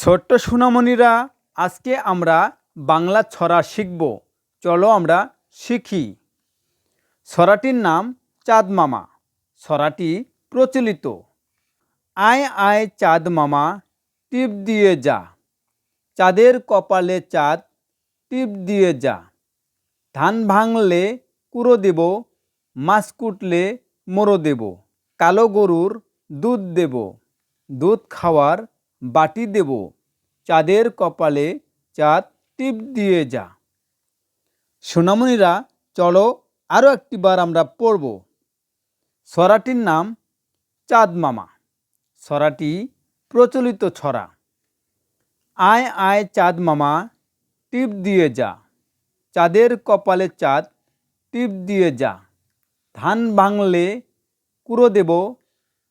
ছোট্ট সোনামণিরা, আজকে আমরা বাংলা ছড়া শিখব। চলো আমরা শিখি। ছড়াটির নাম চাঁদ মামা। ছড়াটি প্রচলিত। আয় আয় চাঁদ মামা, টিপ দিয়ে যা, চাঁদের কপালে চাঁদ টিপ দিয়ে যা। ধান ভাঙলে কুড়ো দেব, মাছ কুটলে মোড়ো দেব, কালো গরুর দুধ দেব, দুধ খাওয়ার বাটি দেব, চাঁদের কপালে চাঁদ টিপ দিয়ে যা। সোনামণিরা, চলো আরও একটিবার আমরা পড়ব। ছড়াটির নাম চাঁদ মামা। ছড়াটি প্রচলিত ছড়া। আয় আয় চাঁদ মামা, টিপ দিয়ে যা, চাঁদের কপালে চাঁদ টিপ দিয়ে যা। ধান ভাঙলে কুড়ো দেব,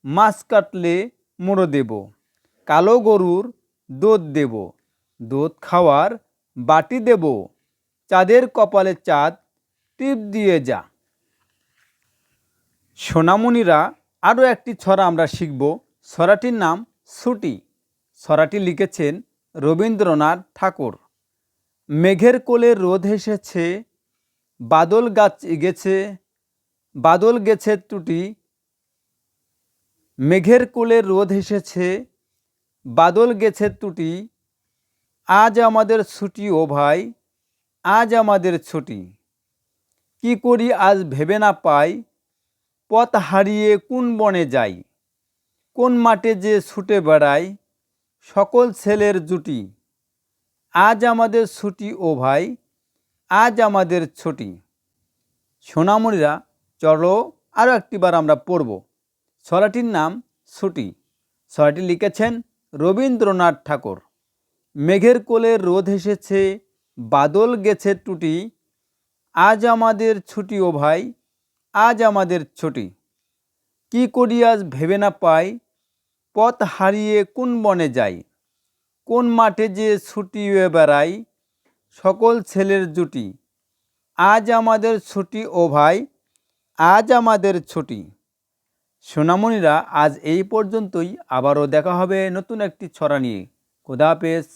মাছ কাটলে মুড়ো দেব, কালো গরুর দুধ দেব, দুধ খাওয়ার বাটি দেব, চাঁদের কপালে চাঁদ টিপ দিয়ে যা। সোনামণিরা, আরও একটি ছড়া আমরা শিখব। ছড়াটির নাম ছুটি। ছড়াটি লিখেছেন রবীন্দ্রনাথ ঠাকুর। মেঘের কোলে রোদ হেসেছে, বাদল গাছ গেছে, বাদল গেছে টুটি। মেঘের কোলে রোদ হেসেছে, বাদল গেছে টুটি। আজ আমাদের ছুটি ও ভাই, আজ আমাদের ছুটি। কি করি আজ ভেবে না পাই, পথ হারিয়ে কোন বনে যাই, কোন মাঠে যে ছুটে বেড়াই, সকল ছেলের জুটি। আজ আমাদের ছুটি ও ভাই, আজ আমাদের ছুটি। সোনামণিরা, চলো আরও একটিবার আমরা পড়ব। ছড়াটির নাম ছুটি। ছড়াটি লিখেছেন রবীন্দ্রনাথ ঠাকুর। মেঘের কোলে রোদ হেসেছে, বাদল গেছে টুটি। আজ আমাদের ছুটি ও ভাই, আজ আমাদের ছুটি। কি করি আজ ভেবে না পাই, পথ হারিয়ে কোন বনে যাই, কোন মাঠে যে ছুটিয়ে বেড়াই, সকল ছেলের জুটি। আজ আমাদের ছুটি ও ভাই, আজ আমাদের ছুটি। সোনামণিরা, আজ এই পর্যন্তই। আবারও দেখা হবে নতুন একটি ছড়া নিয়ে। খোদা হাফেজ।